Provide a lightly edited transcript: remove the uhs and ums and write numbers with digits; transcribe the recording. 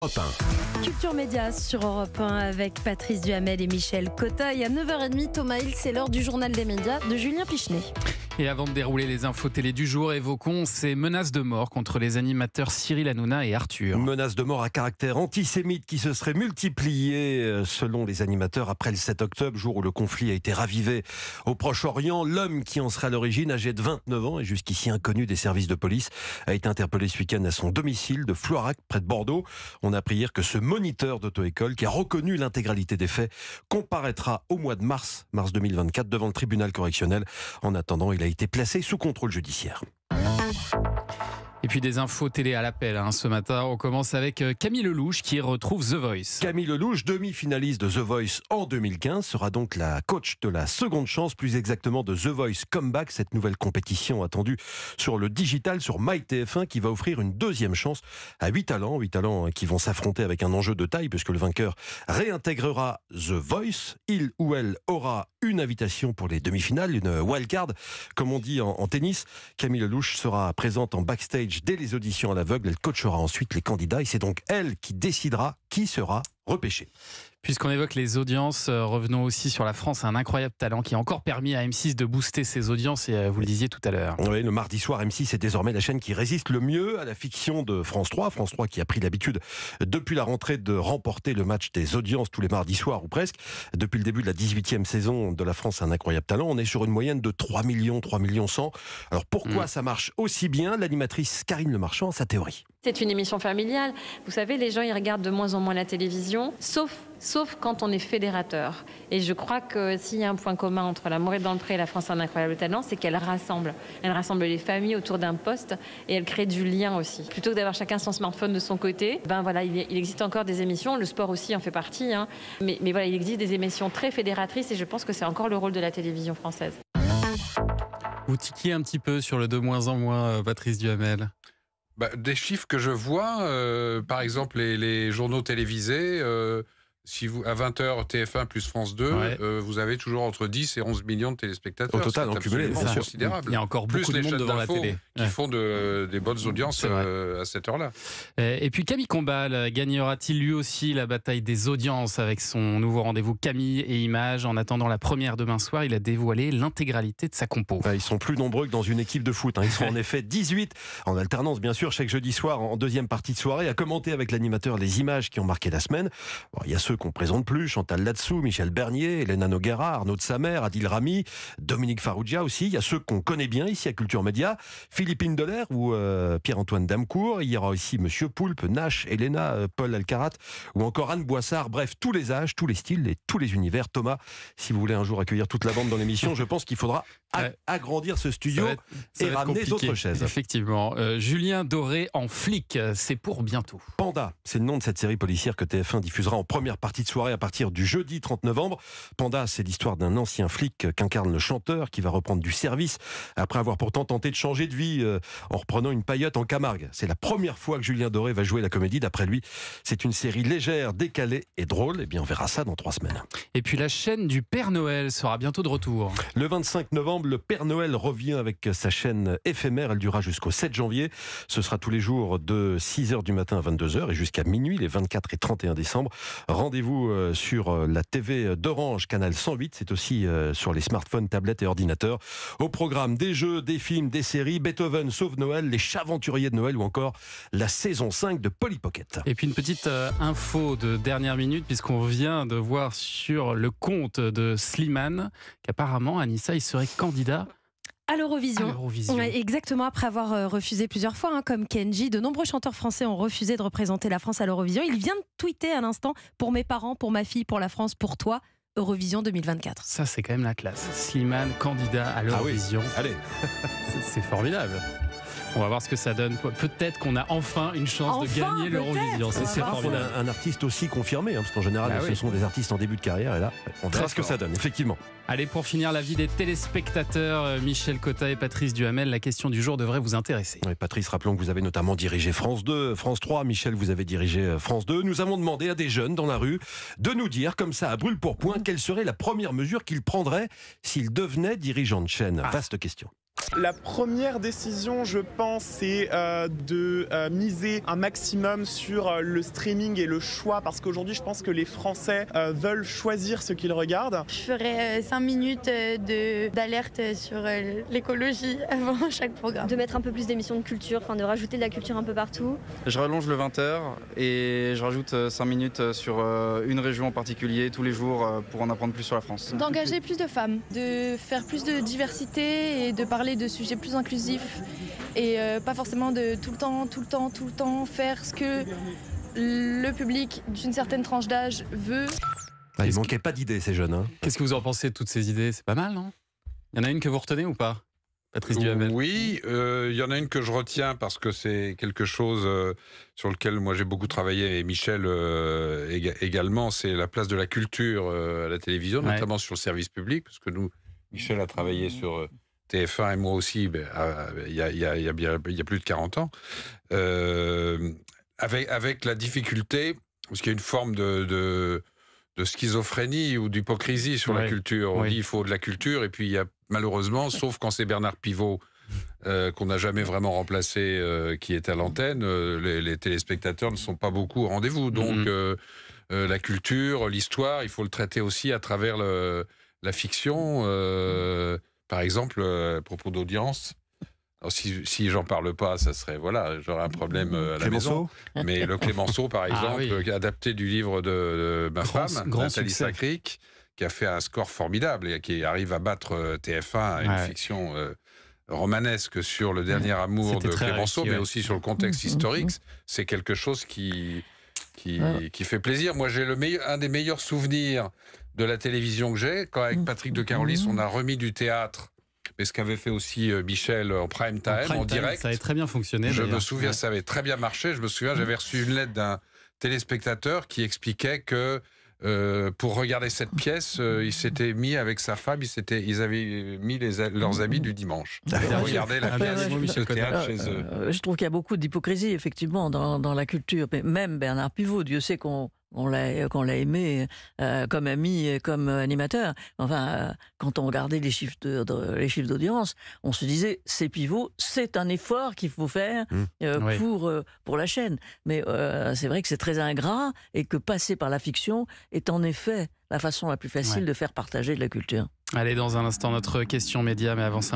Europe 1. Culture Média sur Europe 1 avec Patrice Duhamel et Michel Cotta. Et à 9h30, Thomas Hill, c'est l'heure du journal des médias de Julien Pichenet. Et avant de dérouler les infos télé du jour, évoquons ces menaces de mort contre les animateurs Cyril Hanouna et Arthur. Menaces de mort à caractère antisémite qui se seraient multipliées selon les animateurs après le 7 octobre, jour où le conflit a été ravivé au Proche-Orient. L'homme qui en serait à l'origine, âgé de 29 ans et jusqu'ici inconnu des services de police, a été interpellé ce week-end à son domicile de Floirac, près de Bordeaux. On a appris hier que ce moniteur d'auto-école, qui a reconnu l'intégralité des faits, comparaîtra au mois de mars 2024 devant le tribunal correctionnel. En attendant, il a été placé sous contrôle judiciaire. Et puis des infos télé à l'appel ce matin. On commence avec Camille Lelouch qui retrouve The Voice. Camille Lelouch, demi-finaliste de The Voice en 2015, sera donc la coach de la seconde chance, plus exactement de The Voice Comeback, cette nouvelle compétition attendue sur le digital, sur MyTF1, qui va offrir une deuxième chance à 8 talents qui vont s'affronter avec un enjeu de taille, puisque le vainqueur réintégrera The Voice. Il ou elle aura une invitation pour les demi-finales, une wildcard, comme on dit en tennis. Camille Lelouch sera présente en backstage dès les auditions à l'aveugle. Elle coachera ensuite les candidats et c'est donc elle qui décidera qui sera repêché. Puisqu'on évoque les audiences, revenons aussi sur La France, un incroyable talent qui a encore permis à M6 de booster ses audiences, et vous le disiez tout à l'heure. Oui, le mardi soir, M6 est désormais la chaîne qui résiste le mieux à la fiction de France 3. France 3 qui a pris l'habitude, depuis la rentrée, de remporter le match des audiences tous les mardis soirs, ou presque. Depuis le début de la 18e saison de La France, un incroyable talent, on est sur une moyenne de 3 millions 100. Alors pourquoi ça marche aussi bien? L'animatrice Karine Le Marchand a sa théorie. C'est une émission familiale. Vous savez, les gens, ils regardent de moins en moins la télévision, sauf quand on est fédérateur. Et je crois que s'il y a un point commun entre L'amour est dans le pré et La France, un incroyable talent, c'est qu'elle rassemble. Elle rassemble les familles autour d'un poste et elle crée du lien aussi. Plutôt que d'avoir chacun son smartphone de son côté, il existe encore des émissions, le sport aussi en fait partie, mais voilà, il existe des émissions très fédératrices et je pense que c'est encore le rôle de la télévision française. Vous tiquez un petit peu sur le de moins en moins, Patrice Duhamel. Des chiffres que je vois, par exemple les journaux télévisés, si vous, à 20h TF1 plus France 2, vous avez toujours entre 10 et 11 millions de téléspectateurs. Au total, en cumulé, c'est bien sûr. considérable. Il y a encore plus beaucoup de monde devant la télé. Qui font des bonnes audiences à cette heure-là. Et puis Camille Combal gagnera-t-il lui aussi la bataille des audiences avec son nouveau rendez-vous Camille et Images? En attendant la première demain soir, il a dévoilé l'intégralité de sa compo. Ils sont plus nombreux que dans une équipe de foot. Ils sont en effet 18, en alternance bien sûr, chaque jeudi soir en deuxième partie de soirée, à commenter avec l'animateur les images qui ont marqué la semaine. Il y a ceux qu'on présente plus, Chantal Latsou, Michel Bernier, Elena Noguera, Arnaud de Samer, Adil Rami, Dominique Farrugia aussi. Il y a ceux qu'on connaît bien ici à Culture Média, Philippe Indeler ou Pierre-Antoine Damcourt. Il y aura aussi Monsieur Poulpe, Nash, Elena, Paul Alcarat ou encore Anne Boissard. Bref, tous les âges, tous les styles et tous les univers. Thomas, si vous voulez un jour accueillir toute la bande dans l'émission, je pense qu'il faudra agrandir ce studio et ramener d'autres chaises. Effectivement. Julien Doré en flic, c'est pour bientôt. Panda, c'est le nom de cette série policière que TF1 diffusera en première partie de soirée à partir du jeudi 30 novembre. Panda, c'est l'histoire d'un ancien flic qu'incarne le chanteur qui va reprendre du service après avoir pourtant tenté de changer de vie en reprenant une paillote en Camargue. C'est la première fois que Julien Doré va jouer la comédie. D'après lui, c'est une série légère, décalée et drôle. Eh bien, on verra ça dans 3 semaines. Et puis la chaîne du Père Noël sera bientôt de retour. Le 25 novembre, le Père Noël revient avec sa chaîne éphémère. Elle durera jusqu'au 7 janvier. Ce sera tous les jours de 6h du matin à 22h et jusqu'à minuit les 24 et 31 décembre. Rendez-vous sur la TV d'Orange, canal 108. C'est aussi sur les smartphones, tablettes et ordinateurs. Au programme, des jeux, des films, des séries, Beethoven sauve Noël, les Chaventuriers de Noël ou encore la saison 5 de Polly Pocket. Et puis une petite info de dernière minute, puisqu'on vient de voir sur le compte de Slimane qu'apparemment, Anissa, il serait candidat à l'Eurovision. Ouais, exactement, après avoir refusé plusieurs fois, comme Kenji. De nombreux chanteurs français ont refusé de représenter la France à l'Eurovision. Il vient de tweeter à l'instant: pour mes parents, pour ma fille, pour la France, pour toi, Eurovision 2024. Ça, c'est quand même la classe. Slimane, candidat à l'Eurovision. Ah oui. Allez. C'est formidable. On va voir ce que ça donne. Peut-être qu'on a enfin une chance de gagner l'Eurovision. C'est formidable. Un artiste aussi confirmé, parce qu'en général, ce sont des artistes en début de carrière. Et là, on verra ce que ça donne, effectivement. Allez, pour finir, l'avis des téléspectateurs, Michel Cotta et Patrice Duhamel, la question du jour devrait vous intéresser. Oui, Patrice, rappelons que vous avez notamment dirigé France 2, France 3. Michel, vous avez dirigé France 2. Nous avons demandé à des jeunes dans la rue de nous dire, comme ça, à brûle-pourpoint, quelle serait la première mesure qu'ils prendraient s'ils devenaient dirigeants de chaîne. Vaste question. La première décision, je pense, c'est de miser un maximum sur le streaming et le choix, parce qu'aujourd'hui, je pense que les Français veulent choisir ce qu'ils regardent. Je ferai 5 minutes d'alerte sur l'écologie avant chaque programme. De mettre un peu plus d'émissions de culture, de rajouter de la culture un peu partout. Je rallonge le 20h et je rajoute 5 minutes sur une région en particulier tous les jours pour en apprendre plus sur la France. D'engager plus de femmes, de faire plus de diversité et de parler de sujets plus inclusifs et pas forcément de tout le temps faire ce que le public d'une certaine tranche d'âge veut. Il manquait pas d'idées, ces jeunes. Qu'est-ce que vous en pensez de toutes ces idées? C'est pas mal, non? Il y en a une que vous retenez ou pas, Patrice Duhamel? Oui, il y en a une que je retiens parce que c'est quelque chose sur lequel moi j'ai beaucoup travaillé et Michel également, c'est la place de la culture à la télévision, notamment sur le service public, parce que nous, Michel a travaillé sur TF1 et moi aussi il y a plus de 40 ans, avec la difficulté, parce qu'il y a une forme de schizophrénie ou d'hypocrisie sur la culture. On dit il faut de la culture, et puis il y a malheureusement, sauf quand c'est Bernard Pivot, qu'on n'a jamais vraiment remplacé, qui est à l'antenne, les téléspectateurs ne sont pas beaucoup au rendez-vous. Donc la culture, l'histoire, il faut le traiter aussi à travers la fiction. Par exemple, à propos d'audience, alors si j'en parle pas, ça serait, j'aurais un problème à la maison. Mais le Clémenceau, par exemple, adapté du livre de ma femme, Nathalie Sacric, qui a fait un score formidable et qui arrive à battre TF1, une fiction romanesque sur le dernier amour de Clémenceau, mais aussi sur le contexte historique. C'est quelque chose qui fait plaisir. Moi, j'ai un des meilleurs souvenirs de la télévision que j'ai, quand avec Patrick de Carolis, on a remis du théâtre, mais ce qu'avait fait aussi Michel en prime time, en direct. Ça avait très bien fonctionné. Je me souviens, ça avait très bien marché. Je me souviens, j'avais reçu une lettre d'un téléspectateur qui expliquait que pour regarder cette pièce, il s'était mis avec sa femme, ils avaient mis leurs habits du dimanche. Regarder la pièce au théâtre chez eux. Je trouve qu'il y a beaucoup d'hypocrisie, effectivement, dans la culture. Même Bernard Pivot, Dieu sait qu'on l'a aimé comme ami et comme animateur. Enfin, quand on regardait les chiffres d'audience, on se disait, c'est Pivot, c'est un effort qu'il faut faire pour la chaîne. Mais c'est vrai que c'est très ingrat et que passer par la fiction est en effet la façon la plus facile de faire partager de la culture. Allez, dans un instant, notre question média, mais avant ça,